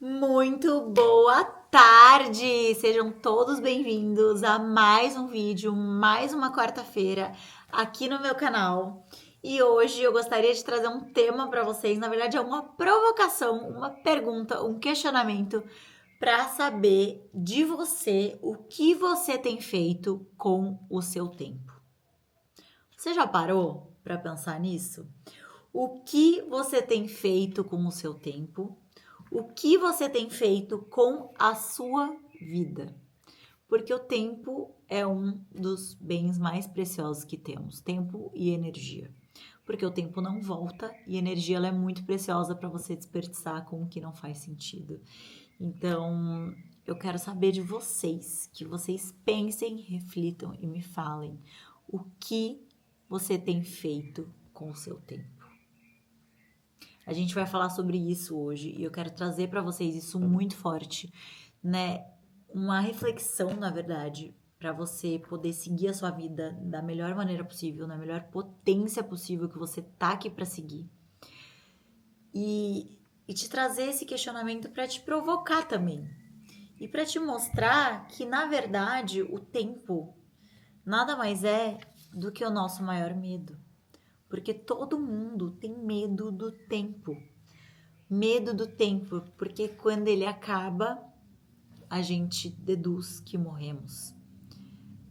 Muito boa tarde! Sejam todos bem-vindos a mais um vídeo, mais uma quarta-feira aqui no meu canal. E hoje eu gostaria de trazer um tema para vocês, na verdade é uma provocação, uma pergunta, um questionamento para saber de você o que você tem feito com o seu tempo. Você já parou para pensar nisso? O que você tem feito com o seu tempo? O que você tem feito com a sua vida? Porque o tempo é um dos bens mais preciosos que temos, tempo e energia. Porque o tempo não volta e a energia ela é muito preciosa para você desperdiçar com o que não faz sentido. Então, eu quero saber de vocês, que vocês pensem, reflitam e me falem o que você tem feito com o seu tempo. A gente vai falar sobre isso hoje e eu quero trazer para vocês isso muito forte, né? Uma reflexão, na verdade, para você poder seguir a sua vida da melhor maneira possível, na melhor potência possível que você tá aqui para seguir. E te trazer esse questionamento para te provocar também. E para te mostrar que, na verdade, o tempo nada mais é do que o nosso maior medo. Porque todo mundo tem medo do tempo. Medo do tempo, porque quando ele acaba, a gente deduz que morremos.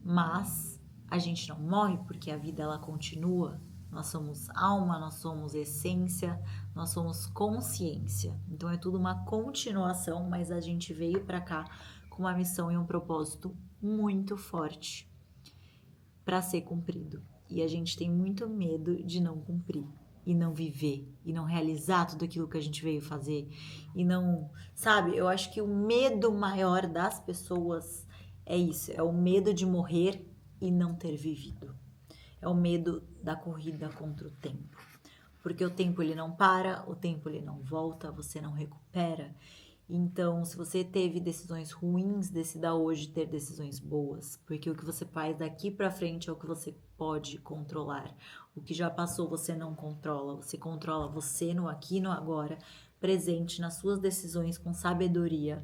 Mas a gente não morre porque a vida ela continua. Nós somos alma, nós somos essência, nós somos consciência. Então é tudo uma continuação, mas a gente veio para cá com uma missão e um propósito muito forte para ser cumprido. E a gente tem muito medo de não cumprir. E não viver, e não realizar tudo aquilo que a gente veio fazer, e não, sabe, eu acho que o medo maior das pessoas é isso, é o medo de morrer e não ter vivido, é o medo da corrida contra o tempo, porque o tempo ele não para, o tempo ele não volta, você não recupera. Então, se você teve decisões ruins, decida hoje ter decisões boas, porque o que você faz daqui para frente é o que você pode controlar. O que já passou você não controla, você controla você no aqui e no agora, presente nas suas decisões com sabedoria.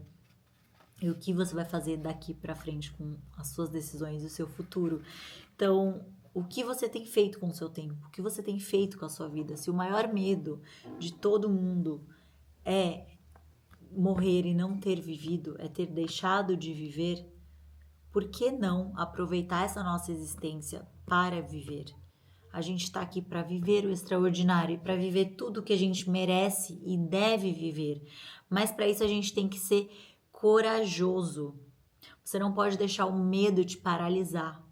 E o que você vai fazer daqui para frente com as suas decisões e o seu futuro. Então, o que você tem feito com o seu tempo? O que você tem feito com a sua vida? Se o maior medo de todo mundo é morrer e não ter vivido, é ter deixado de viver, por que não aproveitar essa nossa existência para viver? A gente está aqui para viver o extraordinário, para viver tudo que a gente merece e deve viver. Mas para isso a gente tem que ser corajoso. Você não pode deixar o medo te paralisar,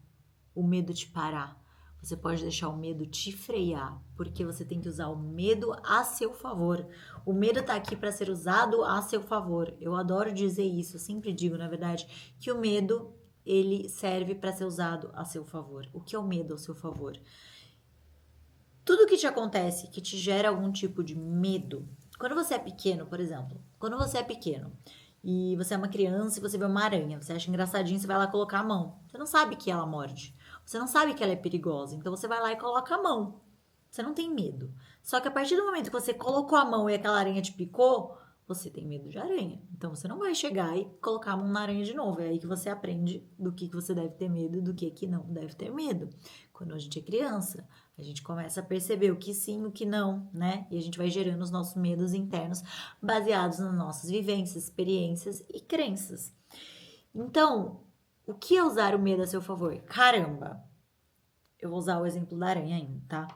o medo te parar. Você pode deixar o medo te frear, porque você tem que usar o medo a seu favor. O medo tá aqui para ser usado a seu favor. Eu adoro dizer isso, eu sempre digo, na verdade, que o medo ele serve para ser usado a seu favor. O que é o medo ao seu favor? Tudo que te acontece, que te gera algum tipo de medo. Quando você é pequeno, por exemplo, quando você é pequeno e você é uma criança e você vê uma aranha, você acha engraçadinho, você vai lá colocar a mão. Você não sabe que ela morde. Você não sabe que ela é perigosa, então você vai lá e coloca a mão. Você não tem medo. Só que a partir do momento que você colocou a mão e aquela aranha te picou, você tem medo de aranha. Então você não vai chegar e colocar a mão na aranha de novo. É aí que você aprende do que você deve ter medo e do que não deve ter medo. Quando a gente é criança, a gente começa a perceber o que sim, o que não, né? E a gente vai gerando os nossos medos internos baseados nas nossas vivências, experiências e crenças. Então, o que é usar o medo a seu favor? Caramba! Eu vou usar o exemplo da aranha ainda, tá?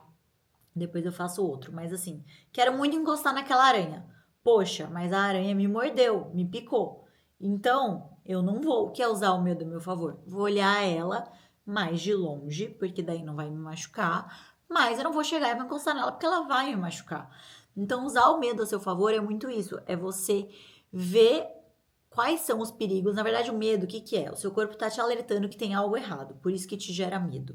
Depois eu faço outro. Mas assim, quero muito encostar naquela aranha. Poxa, mas a aranha me mordeu, me picou. Então, eu não vou. O que é usar o medo a meu favor? Vou olhar ela mais de longe, porque daí não vai me machucar. Mas eu não vou chegar e vou encostar nela, porque ela vai me machucar. Então, usar o medo a seu favor é muito isso. É você ver quais são os perigos. Na verdade, o medo, o que é? O seu corpo tá te alertando que tem algo errado. Por isso que te gera medo.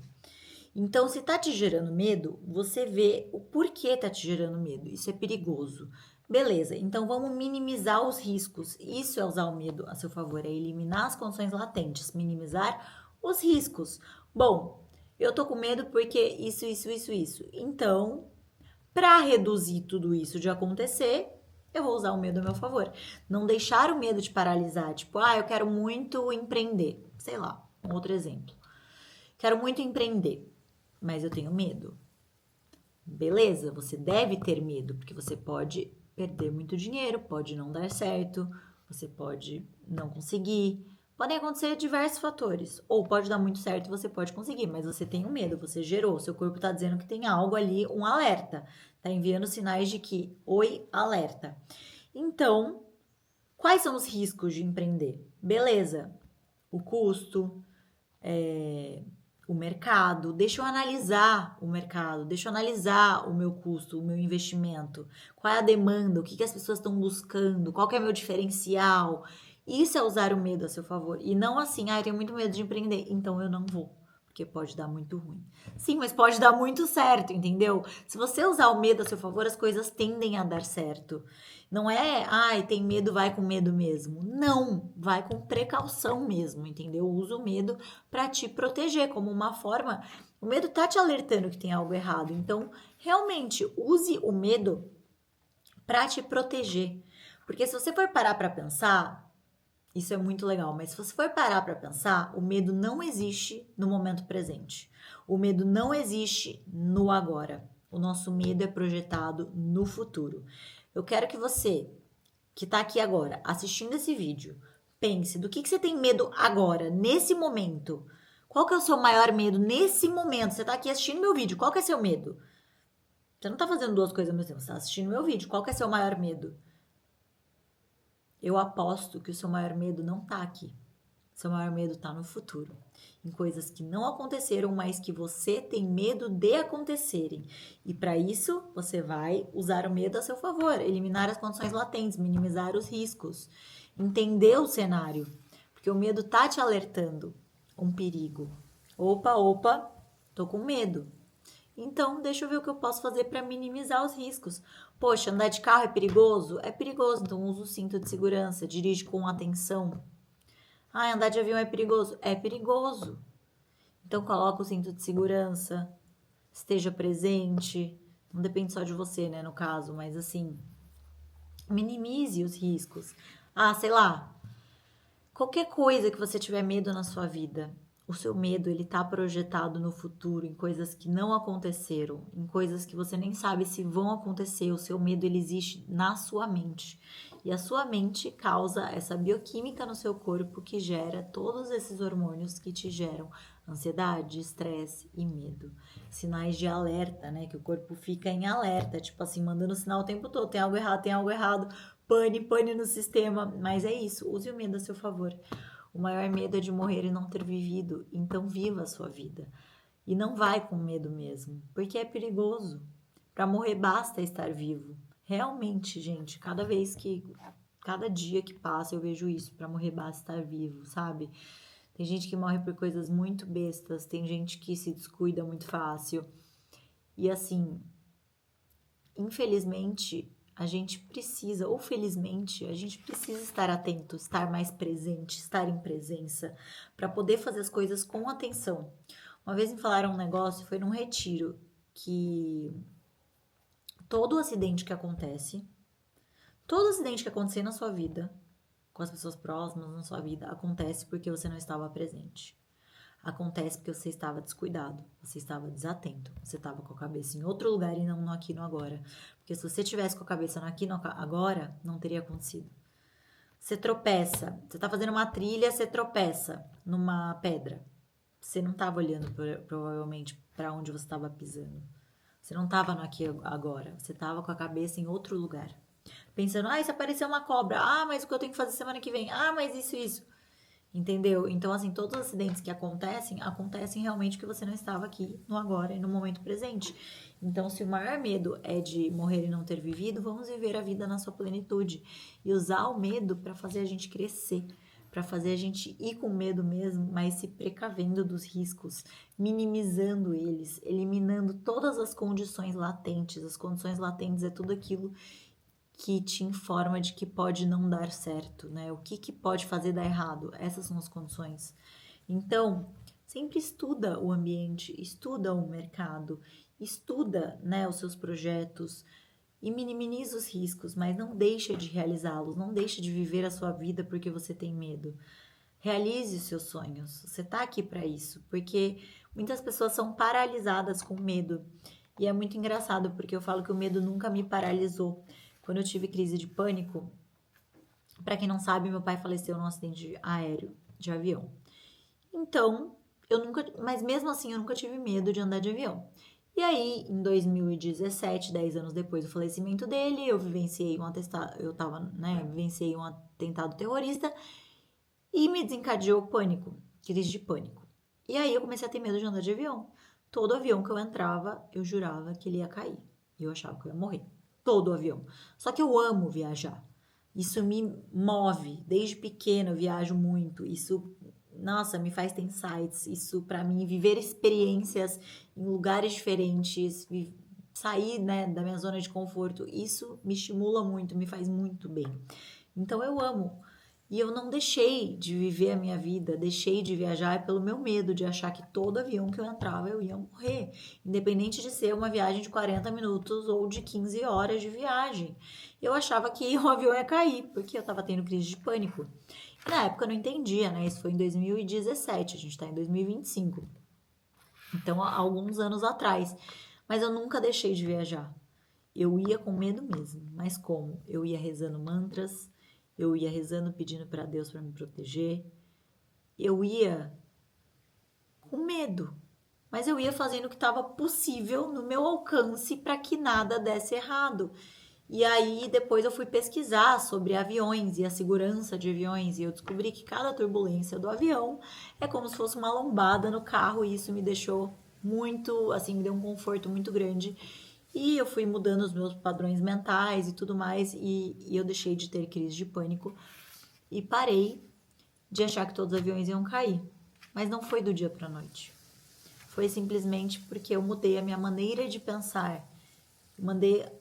Então, se tá te gerando medo, você vê o porquê tá te gerando medo. Isso é perigoso. Beleza, então vamos minimizar os riscos. Isso é usar o medo a seu favor, é eliminar as condições latentes, minimizar os riscos. Bom, eu tô com medo porque isso. Então, para reduzir tudo isso de acontecer, eu vou usar o medo a meu favor. Não deixar o medo te paralisar. Tipo, eu quero muito empreender. Sei lá, um outro exemplo. Quero muito empreender, mas eu tenho medo. Beleza, você deve ter medo, porque você pode perder muito dinheiro, pode não dar certo, você pode não conseguir. Podem acontecer diversos fatores. Ou pode dar muito certo e você pode conseguir, mas você tem um medo, você gerou, seu corpo está dizendo que tem algo ali, um alerta. Está enviando sinais de que, oi, alerta. Então, quais são os riscos de empreender? Beleza, o custo, o mercado, deixa eu analisar o mercado, deixa eu analisar o meu custo, o meu investimento, qual é a demanda, o que as pessoas estão buscando, qual que é o meu diferencial. Isso é usar o medo a seu favor. E não assim, eu tenho muito medo de empreender, então eu não vou, porque pode dar muito ruim. Sim, mas pode dar muito certo, entendeu? Se você usar o medo a seu favor, as coisas tendem a dar certo. Não é, tem medo, vai com medo mesmo. Não, vai com precaução mesmo, entendeu? Usa o medo para te proteger como uma forma. O medo tá te alertando que tem algo errado. Então, realmente, use o medo para te proteger. Porque se você for parar para pensar, isso é muito legal, mas se você for parar para pensar, o medo não existe no momento presente. O medo não existe no agora. O nosso medo é projetado no futuro. Eu quero que você, que está aqui agora, assistindo esse vídeo, pense do que você tem medo agora, nesse momento. Qual que é o seu maior medo nesse momento? Você está aqui assistindo meu vídeo, qual que é seu medo? Você não está fazendo duas coisas ao mesmo tempo, você está assistindo meu vídeo, qual que é seu maior medo? Eu aposto que o seu maior medo não está aqui. Seu maior medo está no futuro, em coisas que não aconteceram, mas que você tem medo de acontecerem. E para isso, você vai usar o medo a seu favor, eliminar as condições latentes, minimizar os riscos, entender o cenário, porque o medo tá te alertando um perigo. Opa, tô com medo. Então, deixa eu ver o que eu posso fazer para minimizar os riscos. Poxa, andar de carro é perigoso? É perigoso, então usa o cinto de segurança, dirige com atenção. Andar de avião é perigoso? É perigoso. Então coloca o cinto de segurança, esteja presente. Não depende só de você, né, no caso, mas assim, minimize os riscos. Sei lá, qualquer coisa que você tiver medo na sua vida, o seu medo, ele tá projetado no futuro, em coisas que não aconteceram, em coisas que você nem sabe se vão acontecer. O seu medo, ele existe na sua mente. E a sua mente causa essa bioquímica no seu corpo que gera todos esses hormônios que te geram ansiedade, estresse e medo. Sinais de alerta, né? Que o corpo fica em alerta, tipo assim, mandando sinal o tempo todo. Tem algo errado. Pane no sistema. Mas é isso, use o medo a seu favor. O maior medo é de morrer e não ter vivido. Então viva a sua vida. E não vai com medo mesmo, porque é perigoso. Para morrer basta estar vivo. Realmente, gente, cada dia que passa eu vejo isso. Para morrer basta estar vivo, sabe? Tem gente que morre por coisas muito bestas, tem gente que se descuida muito fácil. E assim, infelizmente, a gente precisa, ou felizmente, a gente precisa estar atento, estar mais presente, estar em presença, para poder fazer as coisas com atenção. Uma vez me falaram um negócio, foi num retiro, que todo acidente que acontecer na sua vida, com as pessoas próximas na sua vida, acontece porque você não estava presente. Acontece porque você estava descuidado, você estava desatento, você estava com a cabeça em outro lugar e não no aqui no agora. Porque se você tivesse com a cabeça no aqui no agora, não teria acontecido. Você tropeça, você está fazendo uma trilha, você tropeça numa pedra. Você não estava olhando provavelmente para onde você estava pisando. Você não estava no aqui agora, você estava com a cabeça em outro lugar. Pensando, se aparecer uma cobra, mas o que eu tenho que fazer semana que vem? Mas isso. Entendeu? Então, assim, todos os acidentes que acontecem realmente porque você não estava aqui no agora e no momento presente. Então, se o maior medo é de morrer e não ter vivido, vamos viver a vida na sua plenitude e usar o medo para fazer a gente crescer, para fazer a gente ir com medo mesmo, mas se precavendo dos riscos, minimizando eles, eliminando todas as condições latentes. As condições latentes é tudo aquilo que te informa de que pode não dar certo, né? O que pode fazer dar errado? Essas são as condições. Então, sempre estuda o ambiente, estuda o mercado, estuda, né, os seus projetos e minimiza os riscos, mas não deixa de realizá-los, não deixa de viver a sua vida porque você tem medo. Realize os seus sonhos. Você tá aqui para isso, porque muitas pessoas são paralisadas com medo. E é muito engraçado, porque eu falo que o medo nunca me paralisou. Quando eu tive crise de pânico, para quem não sabe, meu pai faleceu num acidente aéreo, de avião. Então, mas mesmo assim eu nunca tive medo de andar de avião. E aí, em 2017, 10 anos depois do falecimento dele, eu vivenciei vivenciei um atentado terrorista e me desencadeou pânico, crise de pânico. E aí eu comecei a ter medo de andar de avião. Todo avião que eu entrava, eu jurava que ele ia cair. E eu achava que eu ia morrer. Todo avião. Só que eu amo viajar. Isso me move. Desde pequena eu viajo muito. Isso, nossa, me faz ter insights. Isso, pra mim, viver experiências em lugares diferentes, sair, né, da minha zona de conforto, isso me estimula muito, me faz muito bem. Então eu amo. E eu não deixei de viver a minha vida, deixei de viajar pelo meu medo de achar que todo avião que eu entrava eu ia morrer. Independente de ser uma viagem de 40 minutos ou de 15 horas de viagem. Eu achava que o avião ia cair, porque eu tava tendo crise de pânico. E na época eu não entendia, né? Isso foi em 2017, a gente tá em 2025. Então, há alguns anos atrás. Mas eu nunca deixei de viajar. Eu ia com medo mesmo. Mas como? Eu ia rezando mantras, eu ia rezando pedindo para Deus para me proteger. Eu ia com medo, mas eu ia fazendo o que estava possível no meu alcance para que nada desse errado. E aí depois eu fui pesquisar sobre aviões e a segurança de aviões e eu descobri que cada turbulência do avião é como se fosse uma lombada no carro e isso me deixou muito, assim, me deu um conforto muito grande. E eu fui mudando os meus padrões mentais e tudo mais, e eu deixei de ter crise de pânico e parei de achar que todos os aviões iam cair. Mas não foi do dia para a noite. Foi simplesmente porque eu mudei a minha maneira de pensar,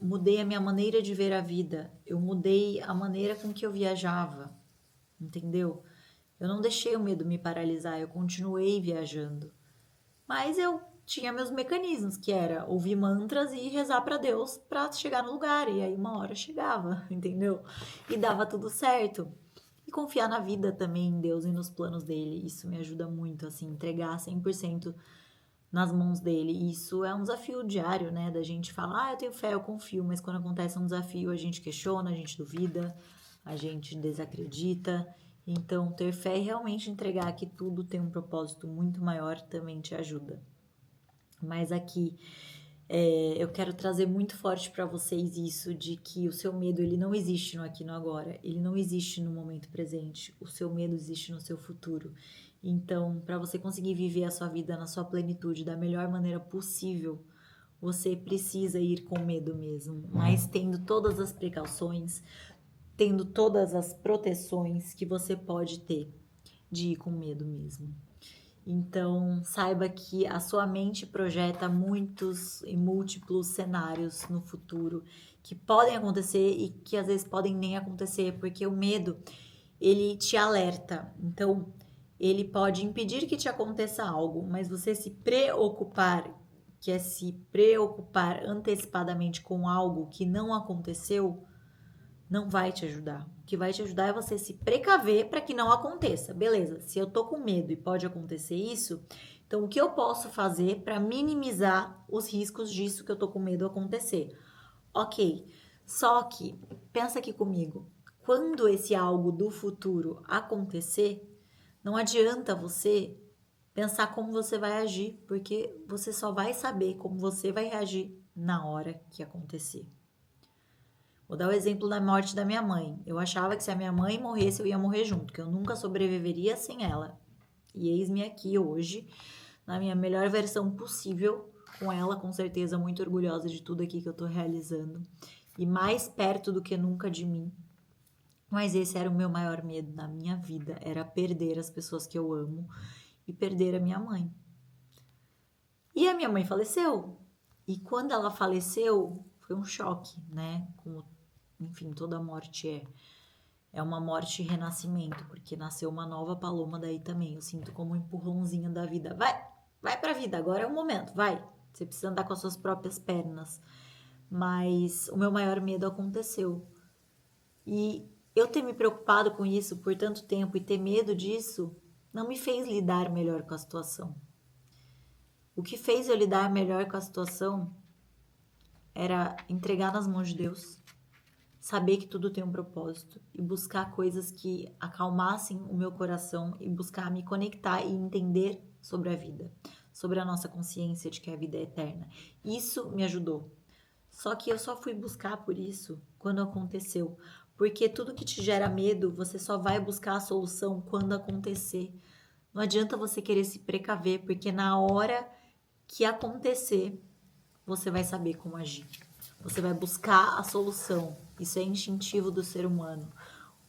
mudei a minha maneira de ver a vida, eu mudei a maneira com que eu viajava, entendeu? Eu não deixei o medo me paralisar, eu continuei viajando. Mas eu tinha meus mecanismos, que era ouvir mantras e rezar para Deus para chegar no lugar. E aí uma hora chegava, entendeu? E dava tudo certo. E confiar na vida também, em Deus e nos planos dele. Isso me ajuda muito, assim, entregar 100% nas mãos dele. E isso é um desafio diário, né? Da gente falar, eu tenho fé, eu confio. Mas quando acontece um desafio, a gente questiona, a gente duvida, a gente desacredita. Então, ter fé e realmente entregar que tudo tem um propósito muito maior também te ajuda. Mas aqui eu quero trazer muito forte para vocês isso de que o seu medo ele não existe no aqui e no agora, ele não existe no momento presente, o seu medo existe no seu futuro. Então, para você conseguir viver a sua vida na sua plenitude da melhor maneira possível, você precisa ir com medo mesmo, mas tendo todas as precauções, tendo todas as proteções que você pode ter de ir com medo mesmo. Então, saiba que a sua mente projeta muitos e múltiplos cenários no futuro que podem acontecer e que às vezes podem nem acontecer, porque o medo, ele te alerta. Então, ele pode impedir que te aconteça algo, mas você se preocupar, que é se preocupar antecipadamente com algo que não aconteceu, não vai te ajudar. O que vai te ajudar é você se precaver para que não aconteça. Beleza, se eu tô com medo e pode acontecer isso, então o que eu posso fazer para minimizar os riscos disso que eu tô com medo acontecer? Ok, só que, pensa aqui comigo, quando esse algo do futuro acontecer, não adianta você pensar como você vai agir, porque você só vai saber como você vai reagir na hora que acontecer. Vou dar o exemplo da morte da minha mãe. Eu achava que se a minha mãe morresse, eu ia morrer junto, que eu nunca sobreviveria sem ela. E eis-me aqui hoje, na minha melhor versão possível, com ela, com certeza, muito orgulhosa de tudo aqui que eu tô realizando. E mais perto do que nunca de mim. Mas esse era o meu maior medo na minha vida, era perder as pessoas que eu amo e perder a minha mãe. E a minha mãe faleceu. E quando ela faleceu, foi um choque, né? Como, enfim, toda morte é uma morte e renascimento, porque nasceu uma nova Paloma daí também. Eu sinto como um empurrãozinho da vida. Vai pra vida, agora é o momento, vai. Você precisa andar com as suas próprias pernas. mas o meu maior medo aconteceu. E eu ter me preocupado com isso por tanto tempo e ter medo disso não me fez lidar melhor com a situação. O que fez eu lidar melhor com a situação era entregar nas mãos de Deus, saber que tudo tem um propósito e buscar coisas que acalmassem o meu coração e buscar me conectar e entender sobre a vida, sobre a nossa consciência de que a vida é eterna. Isso me ajudou. Só que eu só fui buscar por isso quando aconteceu. Porque tudo que te gera medo, você só vai buscar a solução quando acontecer. Não adianta você querer se precaver, porque na hora que acontecer, você vai saber como agir. Você vai buscar a solução. Isso é instintivo do ser humano.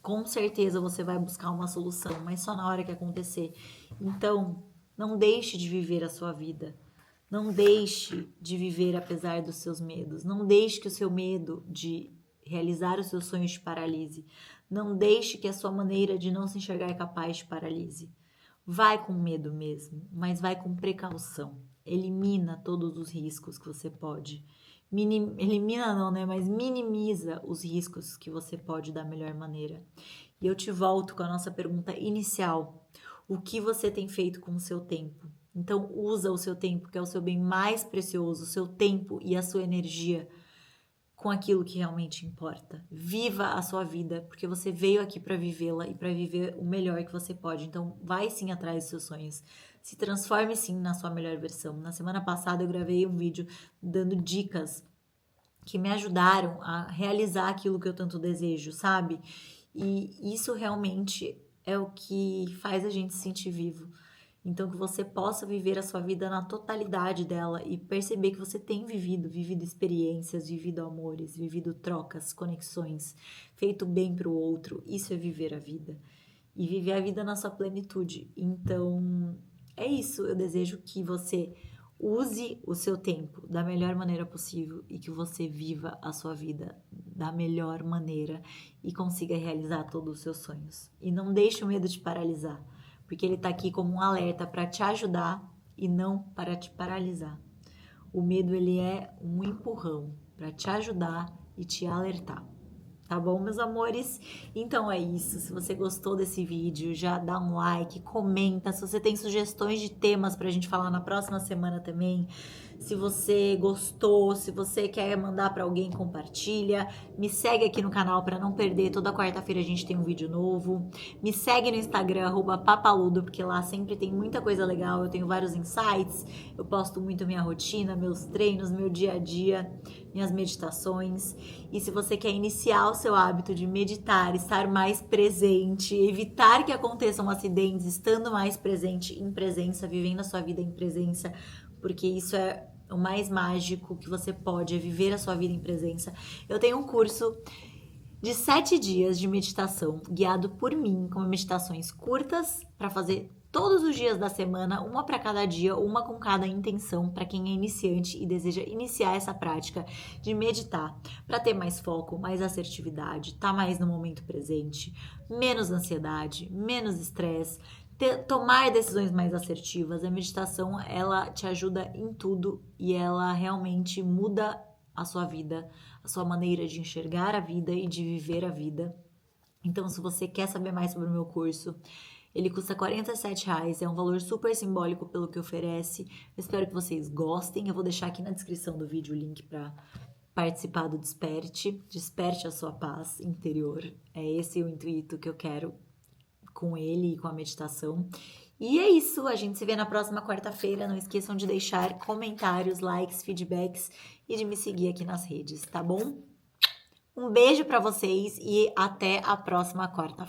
Com certeza você vai buscar uma solução, mas só na hora que acontecer. Então, não deixe de viver a sua vida. Não deixe de viver apesar dos seus medos. Não deixe que o seu medo de realizar os seus sonhos te paralise. Não deixe que a sua maneira de não se enxergar capaz te paralise. Vai com medo mesmo, mas vai com precaução. Elimina todos os riscos que você pode. Elimina não, né? Mas minimiza os riscos que você pode da melhor maneira. E eu te volto com a nossa pergunta inicial. O que você tem feito com o seu tempo? Então, usa o seu tempo, que é o seu bem mais precioso, o seu tempo e a sua energia com aquilo que realmente importa. Viva a sua vida, porque você veio aqui para vivê-la e para viver o melhor que você pode. Então, vai sim atrás dos seus sonhos. Se transforme sim na sua melhor versão. Na semana passada eu gravei um vídeo dando dicas que me ajudaram a realizar aquilo que eu tanto desejo, sabe? E isso realmente é o que faz a gente se sentir vivo. Então, que você possa viver a sua vida na totalidade dela e perceber que você tem vivido experiências, vivido amores, vivido trocas, conexões, feito bem para o outro. Isso é viver a vida. E viver a vida na sua plenitude. Então, é isso. Eu desejo que você use o seu tempo da melhor maneira possível e que você viva a sua vida da melhor maneira e consiga realizar todos os seus sonhos. E não deixe o medo te paralisar, porque ele tá aqui como um alerta para te ajudar e não para te paralisar. O medo, ele é um empurrão para te ajudar e te alertar. Tá bom, meus amores? Então é isso. Se você gostou desse vídeo, já dá um like, comenta. Se você tem sugestões de temas pra gente falar na próxima semana também. Se você gostou, se você quer mandar pra alguém, compartilha. Me segue aqui no canal pra não perder. Toda quarta-feira a gente tem um vídeo novo. Me segue no Instagram, @papaludo, porque lá sempre tem muita coisa legal. Eu tenho vários insights. Eu posto muito minha rotina, meus treinos, meu dia a dia, minhas meditações. E se você quer iniciar o seu hábito de meditar, estar mais presente, evitar que aconteçam acidentes, estando mais presente em presença, vivendo a sua vida em presença, porque isso é o mais mágico que você pode, é viver a sua vida em presença. Eu tenho um curso de 7 dias de meditação, guiado por mim, com meditações curtas, para fazer todos os dias da semana, uma para cada dia, uma com cada intenção, para quem é iniciante e deseja iniciar essa prática de meditar, para ter mais foco, mais assertividade, estar mais no momento presente, menos ansiedade, menos estresse, tomar decisões mais assertivas. A meditação, ela te ajuda em tudo e ela realmente muda a sua vida, a sua maneira de enxergar a vida e de viver a vida. Então, se você quer saber mais sobre o meu curso, ele custa R$47, é um valor super simbólico pelo que oferece. Eu espero que vocês gostem. Eu vou deixar aqui na descrição do vídeo o link para participar do Desperte. Desperte a sua paz interior. É esse o intuito que eu quero com ele e com a meditação. E é isso, a gente se vê na próxima quarta-feira. Não esqueçam de deixar comentários, likes, feedbacks e de me seguir aqui nas redes, tá bom? Um beijo para vocês e até a próxima quarta-feira.